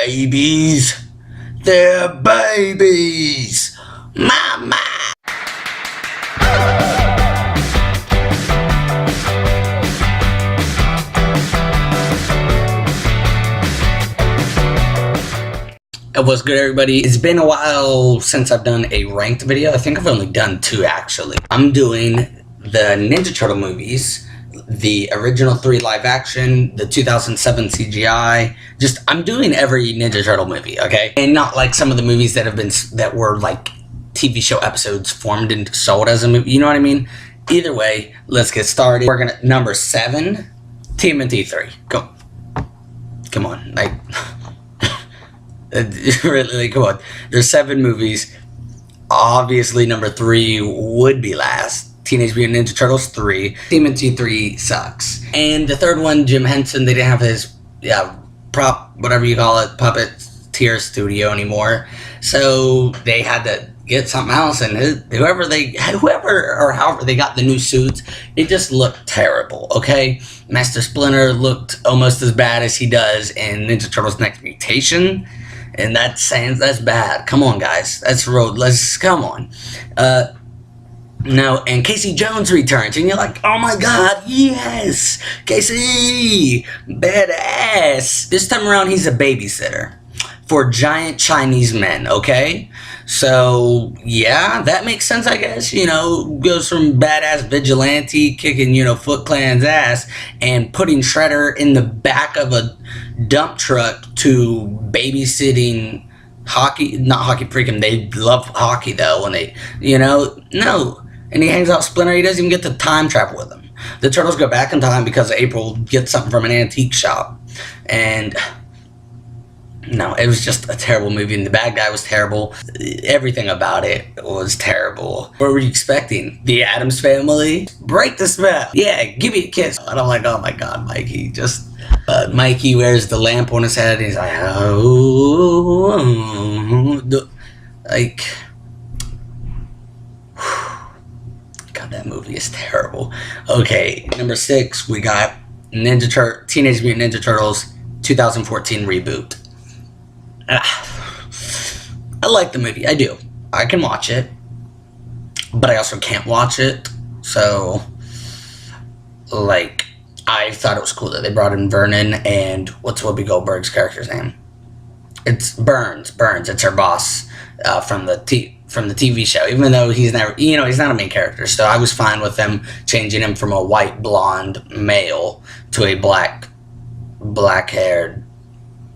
babies. They're babies. Mama. What's good, everybody? It's been a while since I've done a ranked video. I think I've only done 2, actually. I'm doing the Ninja Turtle movies, the original 3 live action, the 2007 CGI. I'm doing every Ninja Turtle movie, okay? And not like some of the movies that were like TV show episodes formed and sold as a movie. You know what I mean? Either way, let's get started. We're gonna number 7, TMNT 3. Come on, like. Really, come on. There's 7 movies. Obviously, number 3 would be last. Teenage Mutant Ninja Turtles 3. TMNT 3 sucks. And the third one, Jim Henson, they didn't have his prop, whatever you call it, puppet tier studio anymore. So they had to get something else, and however or however they got the new suits, it just looked terrible, okay? Master Splinter looked almost as bad as he does in Ninja Turtles Next Mutation. And that's bad. Come on, guys. That's road. Come on. No, and Casey Jones returns, and you're like, oh my god, yes! Casey! Badass! This time around, he's a babysitter for giant Chinese men, okay? So, yeah, that makes sense, I guess. You know, goes from badass vigilante kicking, Foot Clan's ass and putting Shredder in the back of a dump truck to babysitting hockey. Not hockey freaking, they love hockey though when they, no. And he hangs out Splinter, he doesn't even get to time travel with him. The Turtles go back in time because April gets something from an antique shop. And no, it was just a terrible movie, and the bad guy was terrible. Everything about it was terrible. What were you expecting? The Addams Family? Break the spell. Yeah, give me a kiss. And I'm like, oh my god, Mikey. Mikey wears the lamp on his head, and he's like, oh. Like, god, that movie is terrible. Okay, number 6, we got Teenage Mutant Ninja Turtles 2014 reboot. I like the movie. I do. I can watch it, but I also can't watch it. So, like, I thought it was cool that they brought in Vernon and what's Whoopi Goldberg's character's name? It's Burns. It's her boss from the TV show. Even though he's never, he's not a main character. So I was fine with them changing him from a white blonde male to a black-haired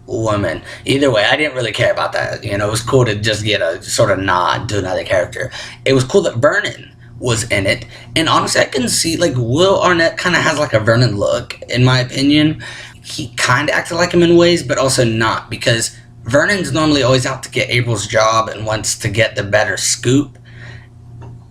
woman. Either way, I didn't really care about that. It was cool to just get a sort of nod to another character. It was cool that Vernon was in it, and honestly, I can see, like, Will Arnett kind of has like a Vernon look, in my opinion. He kind of acted like him in ways, but also not, because Vernon's normally always out to get April's job and wants to get the better scoop.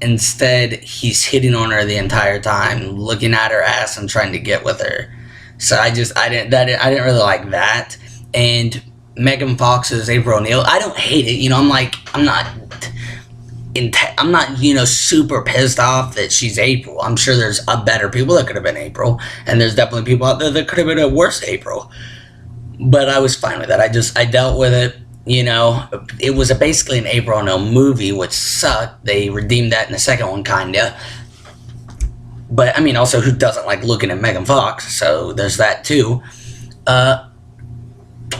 Instead, he's hitting on her the entire time, looking at her ass and trying to get with her. So I didn't really like that. And Megan Fox's April O'Neil, I don't hate it. I'm not super pissed off that she's April. I'm sure there's better people that could have been April, and there's definitely people out there that could have been a worse April. But I was fine with that. I dealt with it. It was basically an April O'Neil movie, which sucked. They redeemed that in the second one, kinda. But I mean, also, who doesn't like looking at Megan Fox? So there's that too.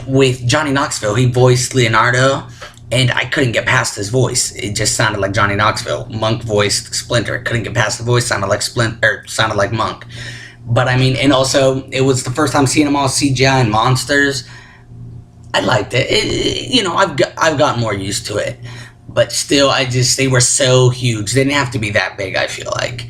With Johnny Knoxville, he voiced Leonardo, and I couldn't get past his voice. It just sounded like Johnny Knoxville. Monk voiced Splinter. Couldn't get past the voice. Sounded like sounded like Monk. But I mean, and also, it was the first time seeing them all CGI and monsters. I liked it. I've gotten more used to it. But still, they were so huge. They didn't have to be that big, I feel like.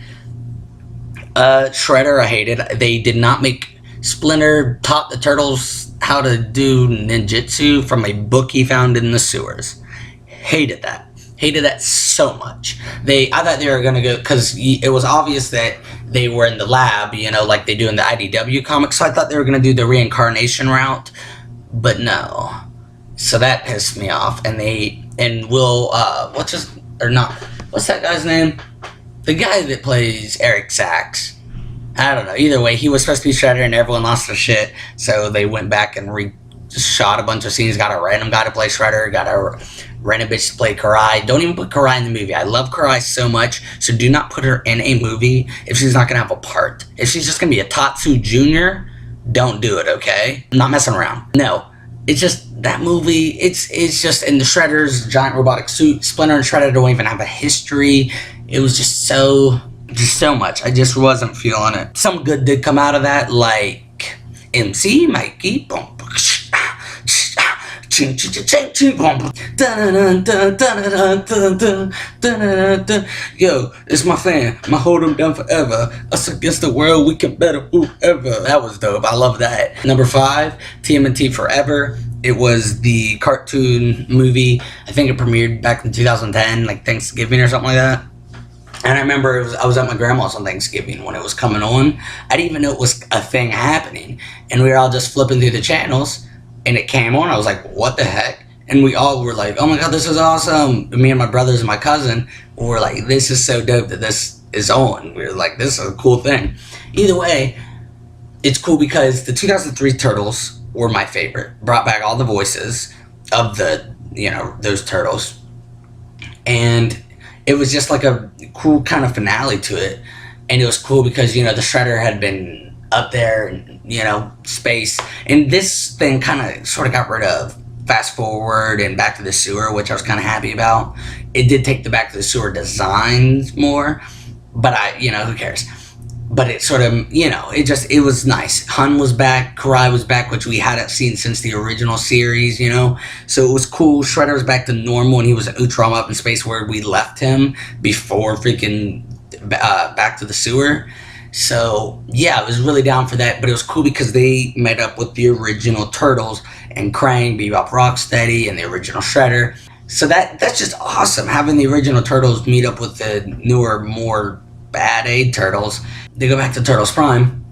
Shredder, I hated. They did not make Splinter taught the Turtles how to do ninjutsu from a book he found in the sewers. Hated that so much. I thought they were gonna go, because it was obvious that they were in the lab, like they do in the IDW comics, so I thought they were gonna do the reincarnation route, but no. So that pissed me off. And Will, what's that guy's name? The guy that plays Eric Sachs. I don't know. Either way, he was supposed to be Shredder, and everyone lost their shit. So they went back and shot a bunch of scenes, got a random guy to play Shredder, got a random bitch to play Karai. Don't even put Karai in the movie. I love Karai so much, so do not put her in a movie if she's not gonna have a part. If she's just gonna be a Tatsu Jr., don't do it, okay? I'm not messing around. No. It's just, that movie, it's just, in the Shredder's giant robotic suit, Splinter and Shredder don't even have a history. It was just so much. I just wasn't feeling it. Some good did come out of that, like MC Mikey. Yo, it's my fan. My hold 'em down forever. Us against the world, we can better whoever. That was dope. I love that. Number 5, TMNT Forever. It was the cartoon movie. I think it premiered back in 2010, like Thanksgiving or something like that. And I remember I was at my grandma's on Thanksgiving when it was coming on. I didn't even know it was a thing happening. And we were all just flipping through the channels, and it came on. I was like, what the heck? And we all were like, oh my god, this is awesome. Me and my brothers and my cousin were like, this is so dope that this is on. We were like, this is a cool thing. Either way, it's cool because the 2003 Turtles were my favorite. Brought back all the voices of the, those turtles. And it was just like a cool kind of finale to it. And it was cool because, the Shredder had been up there in, space. And this thing kind of sort of got rid of Fast Forward and Back to the Sewer, which I was kind of happy about. It did take the Back to the Sewer designs more, but who cares? But it sort of, it was nice. Hun was back, Karai was back, which we hadn't seen since the original series, So it was cool. Shredder was back to normal, and he was Ultron up in space where we left him before freaking Back to the Sewer. So, yeah, I was really down for that, but it was cool because they met up with the original Turtles and Krang, Bebop, Rocksteady, and the original Shredder. So that's just awesome, having the original Turtles meet up with the newer, more bad-aid Turtles. They go back to Turtles Prime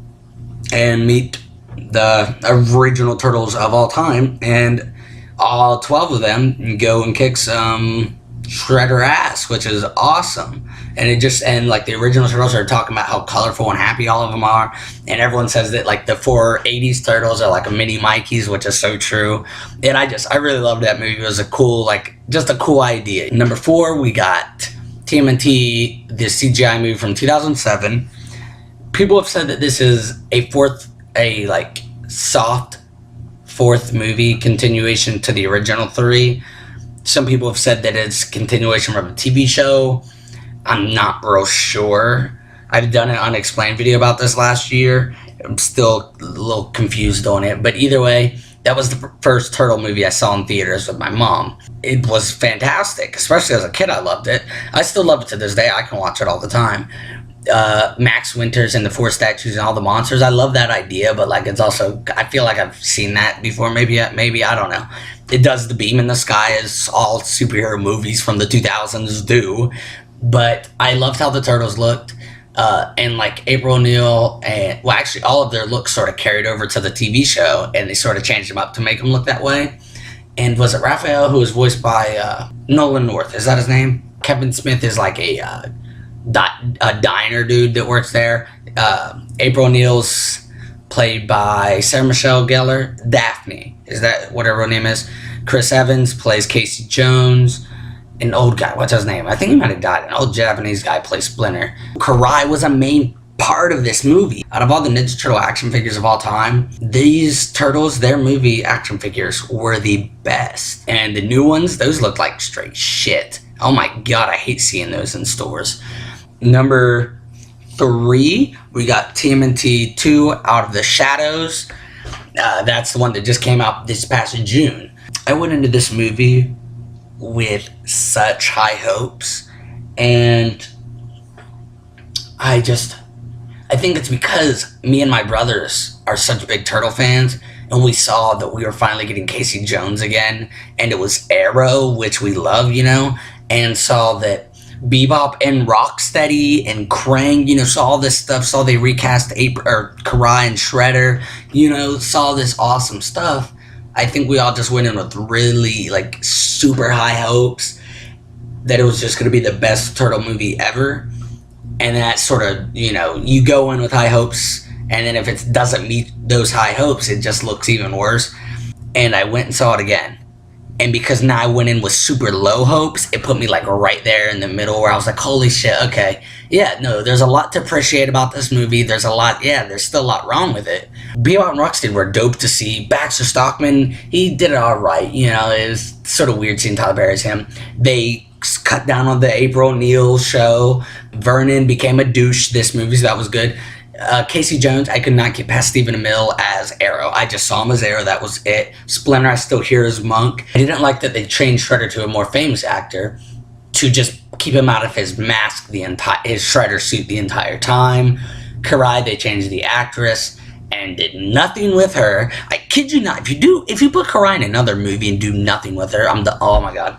and meet the original Turtles of all time, and all 12 of them go and kick some Shredder ass, which is awesome. And the original Turtles are talking about how colorful and happy all of them are, and everyone says that like the 4 80s Turtles are like a mini Mikeys, which is so true. And I really loved that movie. It was a cool idea. Number 4, we got TMNT, the CGI movie from 2007. People have said that this is a soft fourth movie continuation to the original 3. Some people have said that it's a continuation from a TV show. I'm not real sure. I've done an unexplained video about this last year. I'm still a little confused on it. But either way, that was the first Turtle movie I saw in theaters with my mom. It was fantastic. Especially as a kid, I loved it. I still love it to this day. I can watch it all the time. Max Winters and the 4 statues and all the monsters. I love that idea, but it's also, I feel like I've seen that before. Maybe I don't know. It does the beam in the sky as all superhero movies from the 2000s do. But I loved how the Turtles looked. And April O'Neil, and actually all of their looks sort of carried over to the TV show, and they sort of changed them up to make them look that way. And was it Raphael, who was voiced by Nolan North? Is that his name? Kevin Smith is like a diner dude that works there. April O'Neil's played by Sarah Michelle Gellar. Daphne, is that whatever her name is? Chris Evans plays Casey Jones. An old guy, what's his name? I think he might have died. An old Japanese guy plays Splinter. Karai was a main part of this movie. Out of all the Ninja Turtle action figures of all time, these Turtles, their movie action figures were the best. And the new ones, those look like straight shit. Oh my god, I hate seeing those in stores. Number 3, we got TMNT 2, Out of the Shadows. That's the one that just came out this past June. I went into this movie with such high hopes, and I think it's because me and my brothers are such big Turtle fans, and we saw that we were finally getting Casey Jones again, and it was Arrow, which we love, and saw that Bebop and Rocksteady and Krang, saw all this stuff, saw they recast Karai and Shredder, saw this awesome stuff. I think we all just went in with really, super high hopes that it was just going to be the best Turtle movie ever. And that sort of, you go in with high hopes, and then if it doesn't meet those high hopes, it just looks even worse. and I went and saw it again. And because now I went in with super low hopes, it put me like right there in the middle where I was like, holy shit, okay. Yeah, no, there's a lot to appreciate about this movie. There's still a lot wrong with it. Bebop and Rocksteady were dope to see. Baxter Stockman, he did it alright, you know, it was sort of weird seeing Tyler Perry as him. They cut down on the April O'Neil show. Vernon became a douche this movie, so that was good. Casey Jones, I could not get past Stephen Amell as Arrow. I just saw him as Arrow, that was it. Splinter, I still hear as Monk. I didn't like that they changed Shredder to a more famous actor to just keep him out of his mask, his Shredder suit the entire time. Karai, they changed the actress and did nothing with her. I kid you not, if you put Karai in another movie and do nothing with her, oh my god.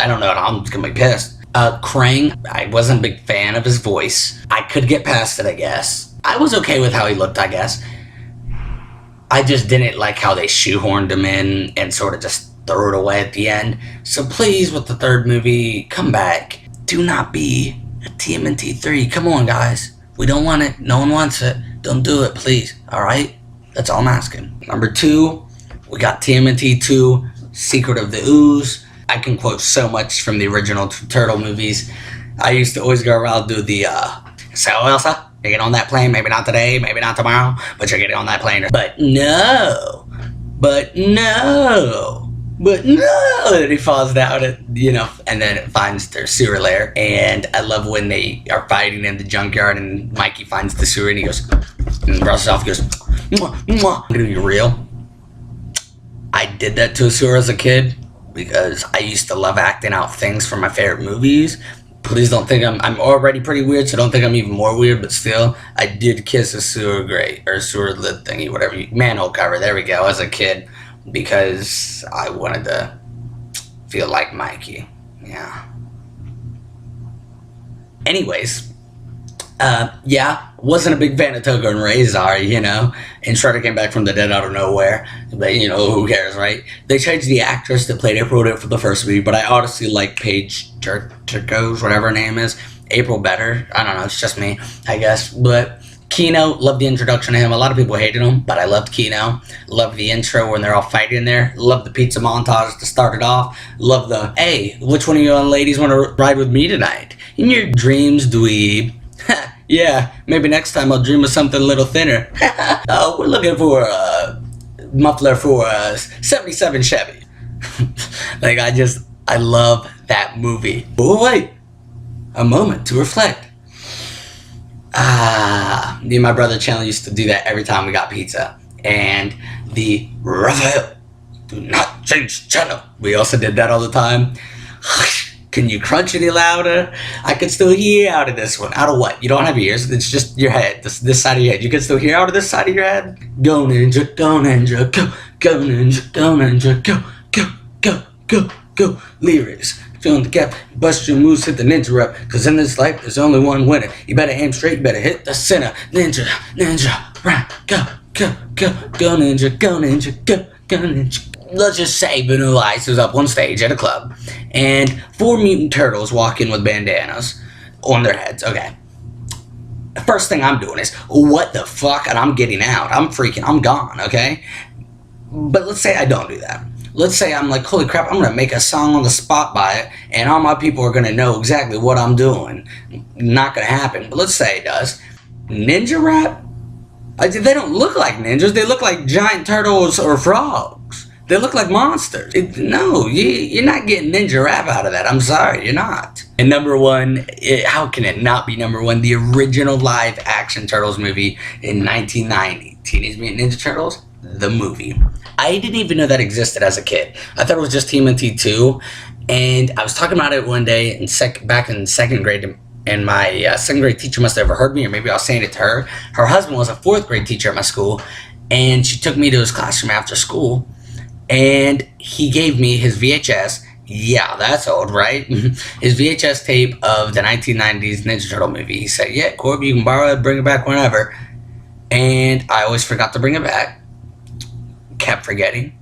I don't know, I'm gonna be pissed. Krang, I wasn't a big fan of his voice. I could get past it, I guess. I was okay with how he looked, I guess. I just didn't like how they shoehorned him in and sort of just threw it away at the end. So please, with the third movie, come back. Do not be a TMNT 3. Come on, guys. We don't want it. No one wants it. Don't do it, please. Alright? That's all I'm asking. Number 2, we got TMNT 2, Secret of the Ooze. I can quote so much from the original Turtle movies. I used to always go around and do the, so Elsa, you get on that plane, maybe not today, maybe not tomorrow, but you're getting on that plane. But no, and he falls down, and then it finds their sewer lair. And I love when they are fighting in the junkyard and Mikey finds the sewer and he goes, and brushes off, goes, mwah, mwah. I'm gonna be real. I did that to a sewer as a kid because I used to love acting out things from my favorite movies. Please don't think I'm already pretty weird, so don't think I'm even more weird, but still, I did kiss a sewer grate, or sewer lid thingy, whatever, manhole cover, there we go, as a kid, because I wanted to feel like Mikey, yeah. Anyways, wasn't a big fan of Togo and Razor, and Shredder came back from the dead out of nowhere, but, who cares, right? They changed the actress that played April for the first movie, but I honestly like Paige Turcos, whatever her name is, April better. I don't know, it's just me, I guess, but Keno, loved the introduction to him. A lot of people hated him, but I loved Keno. Loved the intro when they're all fighting there. Loved the pizza montage to start it off. Loved the, hey, which one of you ladies want to ride with me tonight? In your dreams, dweeb. Yeah, maybe next time I'll dream of something a little thinner. Oh, we're looking for a muffler for a 77 Chevy. Like, I love that movie. Oh, wait. A moment to reflect. Me and my brother Chandler used to do that every time we got pizza. And the Raphael, do not change channel. We also did that all the time. Can you crunch any louder? I can still hear out of this one. Out of what? You don't have ears. It's just your head. This side of your head. You can still hear out of this side of your head? Go ninja, go ninja, go. Go ninja, go ninja, go. Go, go, go, go. Lyrics. Feeling the gap. Bust your moves, hit the ninja rep. Cause in this life, there's only one winner. You better aim straight, you better hit the center. Ninja, ninja, right. Go, go, go. Go ninja, go ninja, go, go ninja. Let's just say Vanilla Ice was up on stage at a club, and 4 mutant turtles walk in with bandanas on their heads. Okay. The first thing I'm doing is, what the fuck? And I'm getting out. I'm gone, okay? But let's say I don't do that. Let's say I'm like, holy crap, I'm going to make a song on the spot by it, and all my people are going to know exactly what I'm doing. Not going to happen, but let's say it does. Ninja rap? They don't look like ninjas. They look like giant turtles or frogs. They look like monsters. No, you're not getting ninja rap out of that. I'm sorry, you're not. And number 1, how can it not be number 1? The original live action Turtles movie in 1990. Teenage Mutant Ninja Turtles, the movie. I didn't even know that existed as a kid. I thought it was just TMNT 2. And I was talking about it one day back in 2nd grade. And my 2nd grade teacher must have overheard me, or maybe I was saying it to her. Her husband was a 4th grade teacher at my school. And she took me to his classroom after school. And he gave me his VHS, yeah, that's old, right? His VHS tape of the 1990s Ninja Turtle movie. He said, yeah, Corby, you can borrow it, bring it back whenever. And I always forgot to bring it back. Kept forgetting.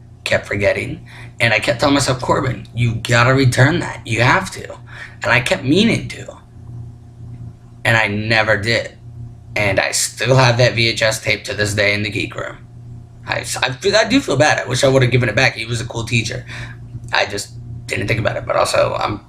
And I kept telling myself, Corbin, you gotta return that. You have to. And I kept meaning to. And I never did. And I still have that VHS tape to this day in the Geek Room. I do feel bad. I wish I would have given it back. He was a cool teacher. I just didn't think about it. But also, I'm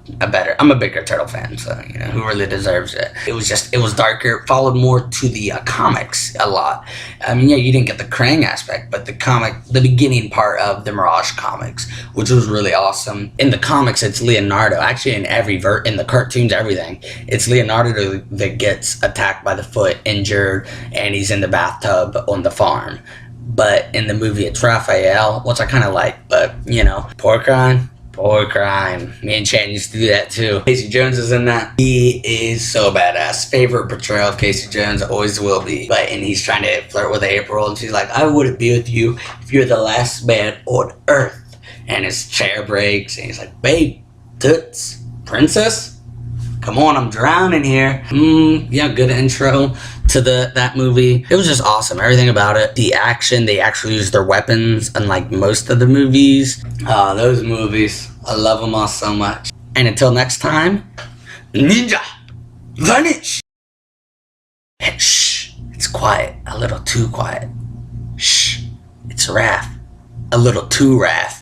a bigger Turtle fan, so you know who really deserves it. It was darker. It followed more to the comics a lot. I mean, yeah, you didn't get the Krang aspect, but the beginning part of the Mirage comics, which was really awesome. In the comics, it's Leonardo. Actually, in the cartoons, everything, it's Leonardo that gets attacked by the Foot, injured, and he's in the bathtub on the farm. But in the movie, it's Raphael, which I kind of like. But you know, poor crime. Me and Chan used to do that too. Casey Jones is in that. He is so badass. Favorite portrayal of Casey Jones, always will be. And he's trying to flirt with April, and she's like, I wouldn't be with you if you're the last man on Earth. And his chair breaks, and he's like, babe, toots, princess? Come on, I'm drowning here. Yeah, good intro to that movie. It was just awesome. Everything about it. The action, they actually use their weapons, unlike most of the movies. Those movies. I love them all so much. And until next time, ninja, vanish. Shh, it's quiet. A little too quiet. Shh, it's Raph. A little too Raph.